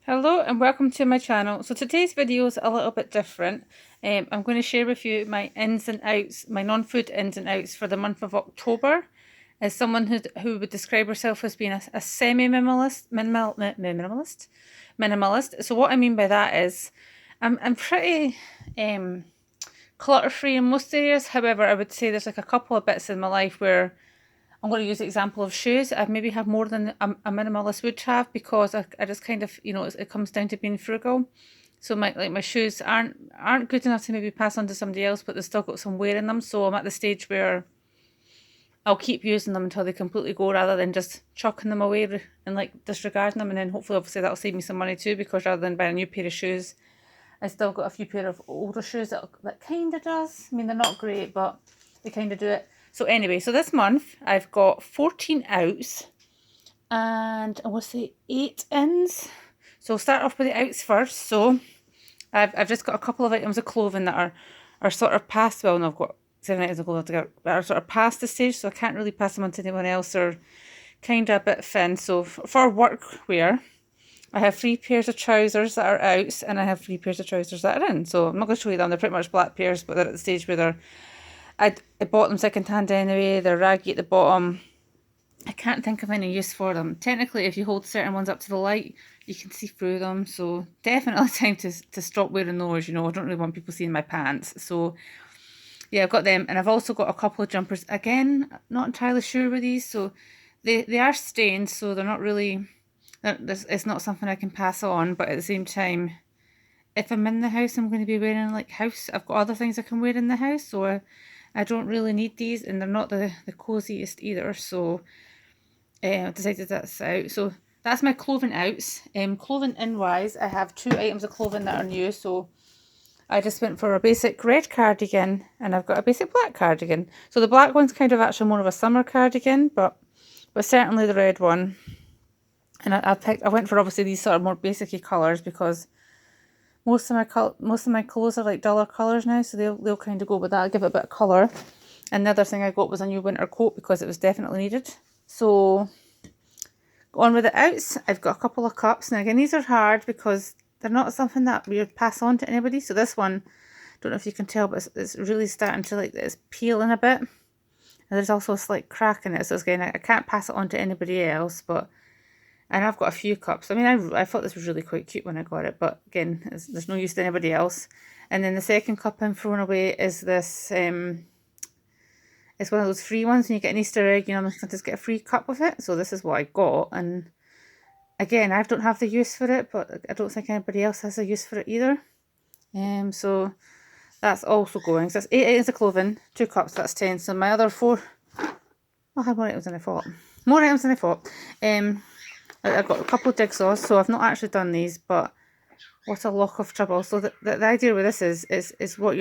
Hello and welcome to my channel. So today's video is a little bit different. I'm going to share with you my ins and outs, my non-food ins and outs for the month of October. As someone who would describe herself as being a semi-minimalist, minimalist. So what I mean by that is I'm pretty clutter-free in most areas. However, I would say there's like a couple of bits in my life where I'm going to use the example of shoes. I maybe have more than a minimalist would have because I just kind of, it comes down to being frugal. So my shoes aren't good enough to maybe pass on to somebody else, but they've still got some wear in them. So I'm at the stage where I'll keep using them until they completely go, rather than just chucking them away and like disregarding them. And then hopefully, obviously, that'll save me some money too, because rather than buying a new pair of shoes, I still got a few pair of older shoes that kind of does. I mean, they're not great, but they kind of do it. So anyway, so this month I've got 14 outs and I want to say 8 ins. So I'll start off with the outs first. So I've just got a couple of items of clothing that are sort of past, well, no, I've got 7 items of clothing that are sort of past the stage, so I can't really pass them on to anyone else, or kind of a bit thin. So for work wear, I have 3 pairs of trousers that are outs and I have 3 pairs of trousers that are in. So I'm not going to show you them, they're pretty much black pairs, but they're at the stage where I bought them second hand anyway. They're raggy at the bottom. I can't think of any use for them. Technically, if you hold certain ones up to the light, you can see through them. So definitely time to stop wearing those. I don't really want people seeing my pants. So yeah, I've got them. And I've also got a couple of jumpers. Again, not entirely sure with these. So they are stained, so they're not really, it's not something I can pass on. But at the same time, if I'm in the house, I'm going to be wearing I've got other things I can wear in the house. So I don't really need these, and they're not the coziest either, so I decided that's out. So that's my clothing outs. Clothing in wise, I have 2 items of clothing that are new, so I just went for a basic red cardigan, and I've got a basic black cardigan. So the black one's kind of actually more of a summer cardigan, but certainly the red one. And I went for obviously these sort of more basic colours, because most of my clothes are like duller colours now, so they'll kind of go with that. I'll give it a bit of colour. And the other thing I got was a new winter coat because it was definitely needed. So on with the outs, I've got a couple of cups. Now again, these are hard because they're not something that we would pass on to anybody. So this one, don't know if you can tell, but it's really starting to it's peeling a bit. And there's also a slight crack in it. So again, I can't pass it on to anybody else, and I've got a few cups. I mean, I thought this was really quite cute when I got it, but again, there's no use to anybody else. And then the second cup I'm throwing away is this, it's one of those free ones. When you get an Easter egg, sometimes get a free cup with it. So this is what I got. And again, I don't have the use for it, but I don't think anybody else has a use for it either. So that's also going. So that's 8 items of clothing, 2 cups, that's 10. So my other 4, I had more items than I thought. More items than I thought. I've got a couple of jigsaws, so I've not actually done these, but what a lock of trouble. So the idea with this is what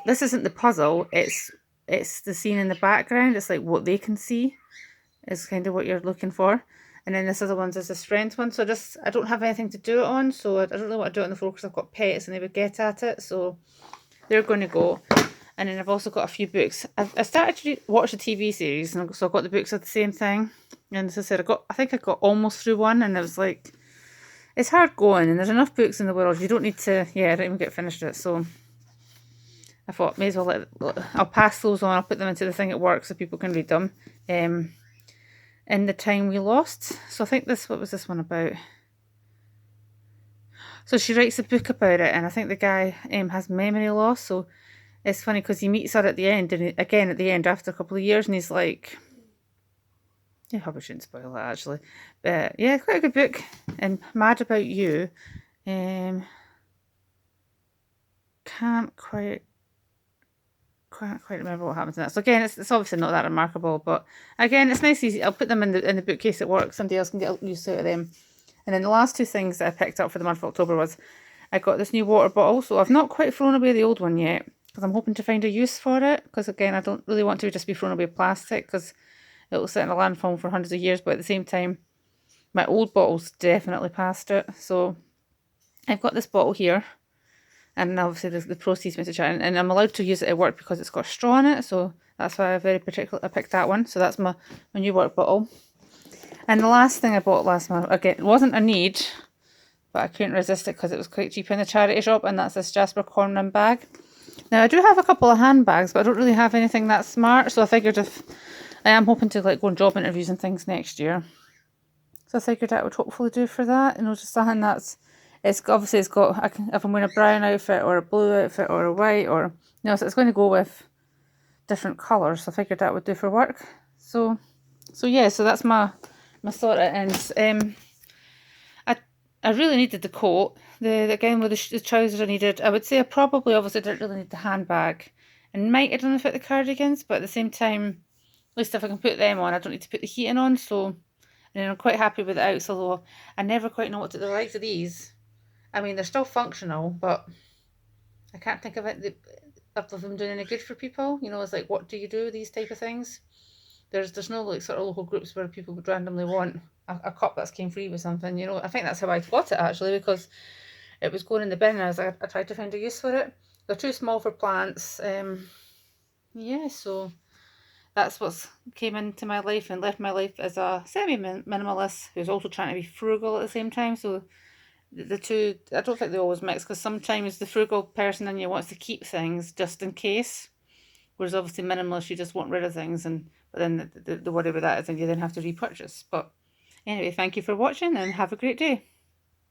this isn't the puzzle, it's the scene in the background. It's like what they can see is kind of what you're looking for. And then this other one's is a strength one. So I don't have anything to do it on, so I don't really want to do it on the floor because I've got pets and they would get at it. So they're going to go. And then I've also got a few books. I started to watch a TV series, and so I got the books of the same thing. And as I said, I think I got almost through one, and it was like, it's hard going, and there's enough books in the world. You don't need to, I didn't even get finished it. So I thought, may as well I'll pass those on. I'll put them into the thing at work so people can read them. In the time we lost. So I think what was this one about? So she writes a book about it, and I think the guy has memory loss. So it's funny because he meets her at the end, and again at the end after a couple of years, and he's like, yeah, I probably shouldn't spoil that actually, but yeah, quite a good book. And Mad About You, can't quite remember what happens in that. So again, it's obviously not that remarkable, but again, it's nice, easy. I'll put them in the bookcase at work. Somebody else can get use out of them. And then the last 2 things that I picked up for the month of October was I got this new water bottle. So I've not quite thrown away the old one yet, because I'm hoping to find a use for it. Because again, I don't really want to just be thrown away plastic, because it will sit in a landfill for hundreds of years. But at the same time, my old bottle's definitely past it. So I've got this bottle here, and obviously the proceeds went to charity, and I'm allowed to use it at work because it's got a straw in it. So that's why I picked that one. So that's my new water bottle. And the last thing I bought last month, again, it wasn't a need, but I couldn't resist it because it was quite cheap in the charity shop, and that's this Jasper cornround bag. Now, I do have a couple of handbags, but I don't really have anything that smart, so I figured if I am hoping to like go on job interviews and things next year. So I figured that would hopefully do for that. You know, just something that's, it's obviously it's got, if I'm wearing a brown outfit or a blue outfit or a white or, you know, so it's going to go with different colours. So I figured that would do for work. So yeah, so that's my sort of ends. I really needed the coat. Again with the trousers I needed. I would say I probably obviously didn't really need the handbag, and might have done fit the cardigans, but at the same time, at least if I can put them on, I don't need to put the heating on. So, and I'm quite happy with the outs, although I never quite know what to do. The likes of these, I mean, they're still functional, but I can't think of of them doing any good for people. You know, it's like, what do you do with these type of things? There's no like sort of local groups where people would randomly want a cup that's came free with something. You know, I think that's how I got it actually, because it was going in the bin and I tried to find a use for it. They're too small for plants. Yeah, so that's what's came into my life and left my life as a semi-minimalist who's also trying to be frugal at the same time. So the two, I don't think they always mix, because sometimes the frugal person in you wants to keep things just in case, whereas obviously minimalist, you just want rid of things, but then the worry with that is then you then have to repurchase. But anyway, thank you for watching and have a great day.